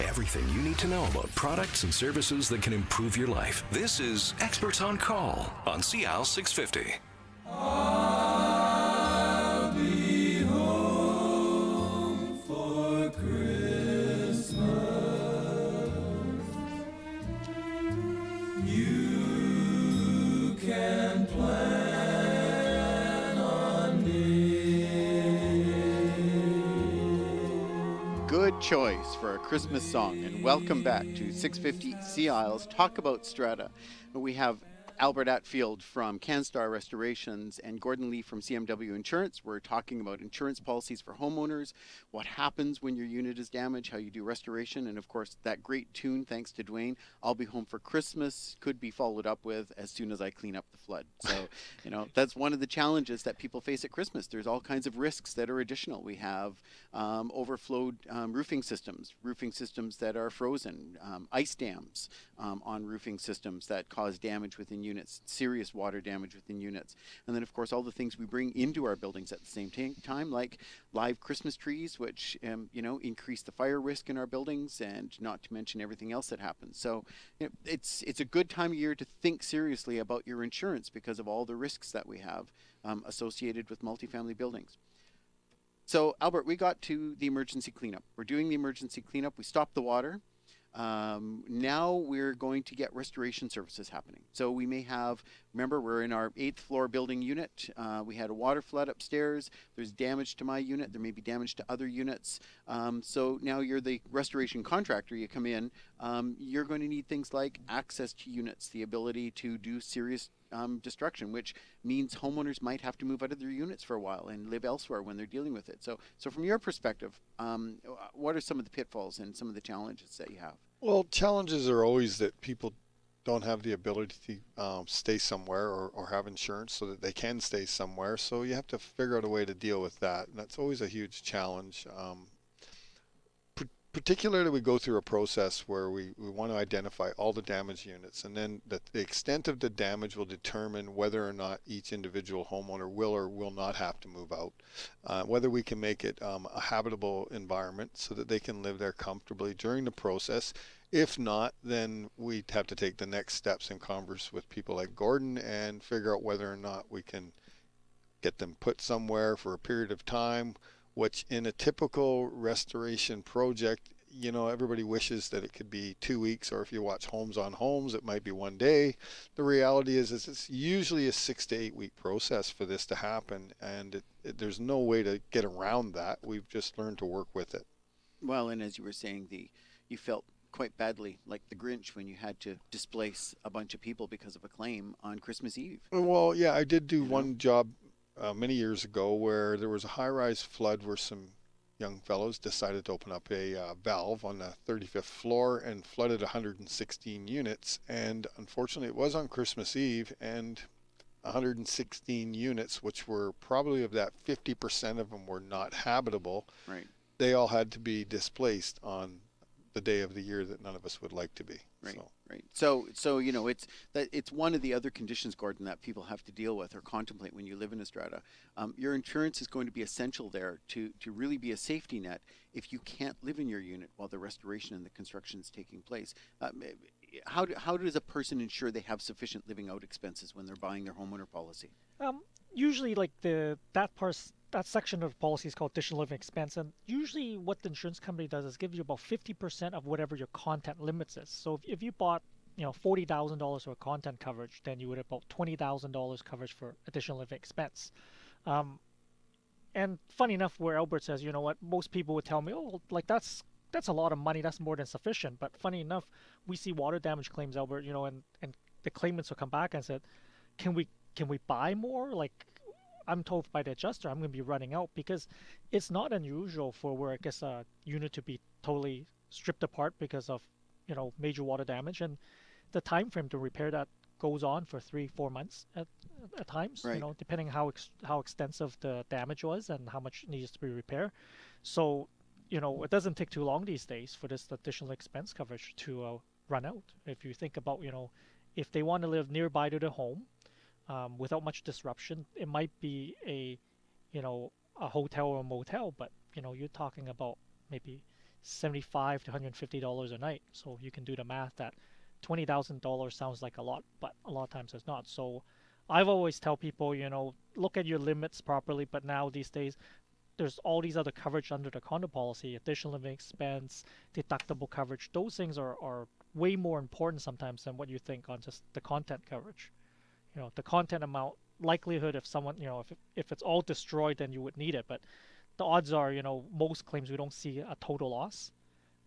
Everything you need to know about products and services that can improve your life. This is Experts on Call on CL 650. I'll be home for Christmas. You can plan on me. Good choice for a Christmas song, and welcome back to 650 Sea Isles Talk About Strata. We have Albert Atfield from CanStar Restorations and Gordon Lee from CMW Insurance. We're talking about insurance policies for homeowners, what happens when your unit is damaged, how you do restoration, and of course that great tune, thanks to Dwayne, I'll Be Home for Christmas, could be followed up with As Soon as I Clean Up the Flood. So, that's one of the challenges that people face at Christmas. There's all kinds of risks that are additional. We have overflowed roofing systems that are frozen, ice dams on roofing systems that cause damage within units, serious water damage within units. And then, of course, all the things we bring into our buildings at the same time, like live Christmas trees, which, increase the fire risk in our buildings, and not to mention everything else that happens. So it's a good time of year to think seriously about your insurance because of all the risks that we have associated with multifamily buildings. So, Albert, we got to the emergency cleanup. We're doing the emergency cleanup. We stopped the water. Now we're going to get restoration services happening. So we may have, remember, we're in our 8th floor building unit. We had a water flood upstairs. There's damage to my unit. There may be damage to other units. So now you're the restoration contractor. You come in. You're going to need things like access to units, the ability to do serious destruction, which means homeowners might have to move out of their units for a while and live elsewhere when they're dealing with it. So from your perspective, what are some of the pitfalls and some of the challenges that you have? Well, challenges are always that people don't have the ability to stay somewhere or have insurance so that they can stay somewhere. So you have to figure out a way to deal with that. And that's always a huge challenge. Particularly, we go through a process where we want to identify all the damaged units, and then the extent of the damage will determine whether or not each individual homeowner will or will not have to move out, whether we can make it a habitable environment so that they can live there comfortably during the process. If not, then we'd have to take the next steps and converse with people like Gordon and figure out whether or not we can get them put somewhere for a period of time, which in a typical restoration project, everybody wishes that it could be 2 weeks, or if you watch Homes on Homes, it might be 1 day. The reality is it's usually a 6 to 8 week process for this to happen, and there's no way to get around that. We've just learned to work with it. Well, and as you were saying, you felt quite badly like the Grinch when you had to displace a bunch of people because of a claim on Christmas Eve. Well, yeah, I did do one job many years ago where there was a high-rise flood where some young fellows decided to open up a valve on the 35th floor and flooded 116 units. And unfortunately, it was on Christmas Eve, and 116 units, which were probably of that 50% of them were not habitable. Right. They all had to be displaced on the day of the year that none of us would like to be. Right. Right. So it's one of the other conditions, Gordon, that people have to deal with or contemplate when you live in a strata. Your insurance is going to be essential there to really be a safety net if you can't live in your unit while the restoration and the construction is taking place. How does a person ensure they have sufficient living out expenses when they're buying their homeowner policy? Usually, like that section of the policy is called additional living expense, and usually what the insurance company does is give you about 50% of whatever your content limits is. So if you bought $40,000 for content coverage, then you would have about $20,000 coverage for additional living expense. And funny enough, where Albert says, most people would tell me, oh, like that's a lot of money, that's more than sufficient. But funny enough, we see water damage claims, Albert, and the claimants will come back and said, can we buy more? Like, I'm told by the adjuster I'm going to be running out, because it's not unusual for where I guess a unit to be totally stripped apart because of major water damage, and the time frame to repair that goes on for 3-4 months at times. Right. Depending how extensive the damage was and how much needs to be repaired. So it doesn't take too long these days for this additional expense coverage to run out. If you think about if they want to live nearby to the home, without much disruption, it might be a hotel or a motel, but you're talking about maybe $75 to $150 a night. So you can do the math that $20,000 sounds like a lot, but a lot of times it's not. So I've always tell people, look at your limits properly, but now these days there's all these other coverage under the condo policy, additional living expense, deductible coverage. Those things are way more important sometimes than what you think on just the content coverage. The content amount, likelihood if someone, if it's all destroyed, then you would need it. But the odds are, most claims we don't see a total loss.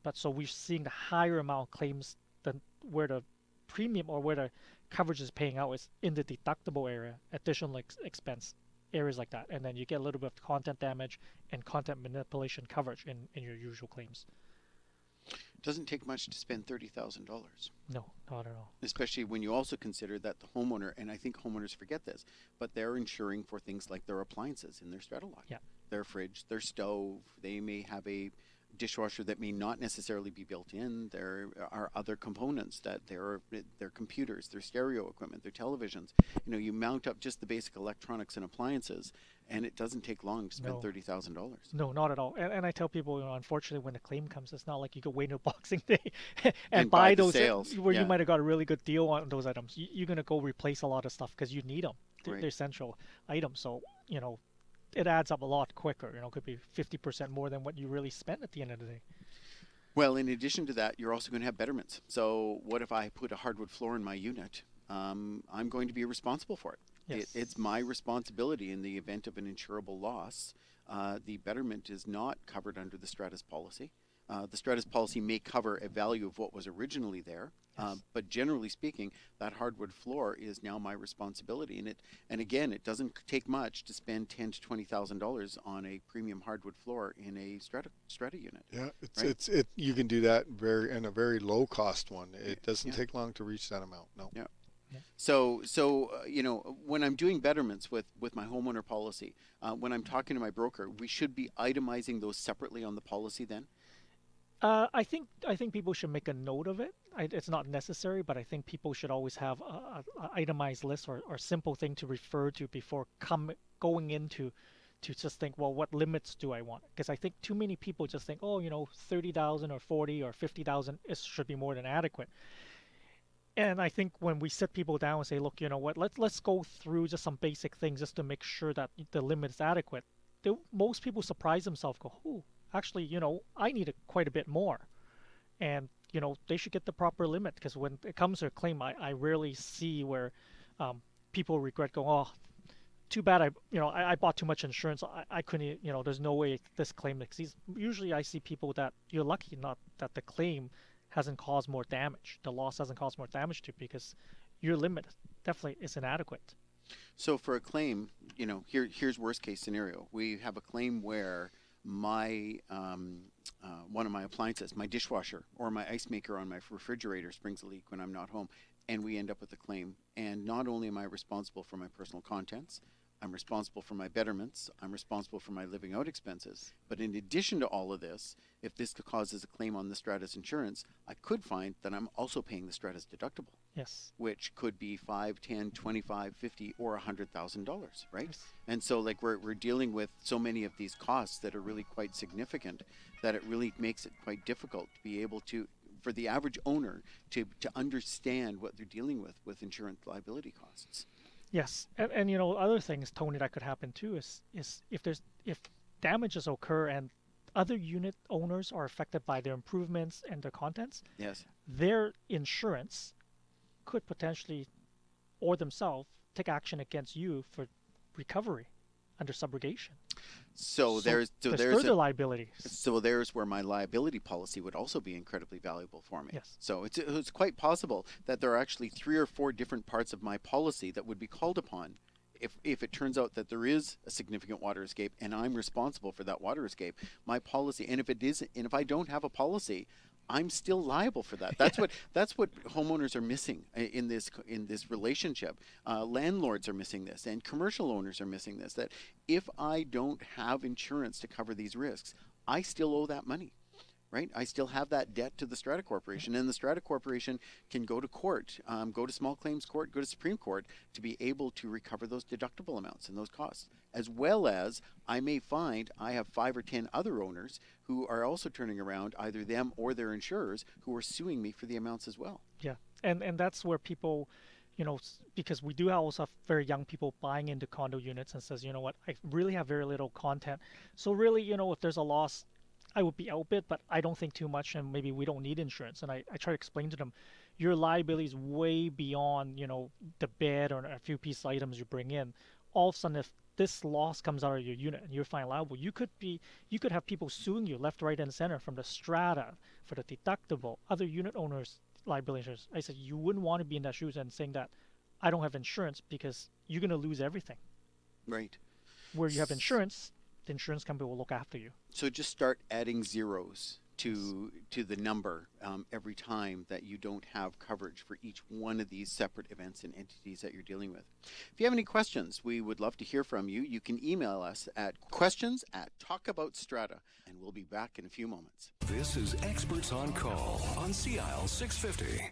But so we're seeing the higher amount of claims than where the premium or where the coverage is paying out is in the deductible area, additional expense, areas like that. And then you get a little bit of content damage and content manipulation coverage in your usual claims. It doesn't take much to spend $30,000. No, not at all. Especially when you also consider that the homeowner, and I think homeowners forget this, but they're insuring for things like their appliances in their strata lot. Yeah. Their fridge, their stove, they may have a dishwasher that may not necessarily be built in. There are other components that their computers, their stereo equipment, their televisions. You mount up just the basic electronics and appliances, and it doesn't take long to spend $30,000. No, not at all. And I tell people, unfortunately, when the claim comes, it's not like you go wait until Boxing Day and buy those sales where you might have got a really good deal on those items. You're going to go replace a lot of stuff because you need them. They're essential items. So, it adds up a lot quicker. Could be 50% more than what you really spent at the end of the day. Well, in addition to that, you're also going to have betterments. So what if I put a hardwood floor in my unit? I'm going to be responsible for it. Yes. It's my responsibility in the event of an insurable loss. The betterment is not covered under the Stratus policy. The Stratus policy may cover a value of what was originally there, but generally speaking, that hardwood floor is now my responsibility. And again, it doesn't take much to spend $10,000 to $20,000 on a premium hardwood floor in a strata unit. Yeah, you can do that in a very low cost one. It doesn't take long to reach that amount. No. Yeah. So when I'm doing betterments with my homeowner policy, when I'm talking to my broker, we should be itemizing those separately on the policy then. I think people should make a note of it. It's not necessary, but I think people should always have a itemized list or simple thing to refer to before going into to just think, well, what limits do I want? Because I think too many people just think, 30,000 or 40 or 50,000 should be more than adequate. And I think when we sit people down and say, look, let's go through just some basic things just to make sure that the limit is adequate. Most people surprise themselves, go, oh, actually, I need quite a bit more. And, they should get the proper limit, because when it comes to a claim, I rarely see where people regret going, oh, too bad I bought too much insurance. I couldn't, there's no way this claim exceeds. Usually I see people that you're lucky not that the claim hasn't caused more damage. The loss hasn't caused more damage to you because your limit definitely is inadequate. So for a claim, here's worst case scenario. We have a claim where my one of my appliances, my dishwasher or my ice maker on my refrigerator springs a leak when I'm not home, and we end up with a claim. And not only am I responsible for my personal contents, I'm responsible for my betterments, I'm responsible for my living out expenses. But in addition to all of this, if this causes a claim on the Stratus insurance, I could find that I'm also paying the Stratus deductible. Yes. Which could be $5, $10, $25, $50, or $100,000, right? Yes. And so we're dealing with so many of these costs that are really quite significant that it really makes it quite difficult to be able to, for the average owner to understand what they're dealing with insurance liability costs. Yes, and other things, Tony, that could happen too is if damages occur and other unit owners are affected by their improvements and their contents. Yes. Their insurance could potentially, or themselves, take action against you for recovery under subrogation. So there's further liability. So there's where my liability policy would also be incredibly valuable for me. Yes. So it's quite possible that there are actually 3 or 4 different parts of my policy that would be called upon if it turns out that there is a significant water escape and I'm responsible for that water escape. My policy, and if I don't have a policy, I'm still liable for that. That's what homeowners are missing in this relationship. Landlords are missing this, and commercial owners are missing this. That if I don't have insurance to cover these risks, I still owe that money. right? I still have that debt to the Strata Corporation, and the Strata Corporation can go to court, go to small claims court, go to Supreme Court to be able to recover those deductible amounts and those costs. As well as I may find I have 5 or 10 other owners who are also turning around, either them or their insurers, who are suing me for the amounts as well. Yeah, and that's where people, because we do also have very young people buying into condo units and says, you know what, I really have very little content. So really, if there's a loss, I would be outbid, but I don't think too much, and maybe we don't need insurance. And I try to explain to them, your liability is way beyond, the bed or a few piece items you bring in. All of a sudden, if this loss comes out of your unit and you're found liable, you could have people suing you left, right, and center, from the strata, for the deductible, other unit owners' liability insurance. I said you wouldn't want to be in that shoes and saying that I don't have insurance, because you're going to lose everything. Right. Where you have insurance, the insurance company will look after you. So just start adding zeros to the number every time that you don't have coverage for each one of these separate events and entities that you're dealing with. If you have any questions, we would love to hear from you. You can email us at questions@talkaboutstrata, and we'll be back in a few moments. This is Experts on Call on CIL 650.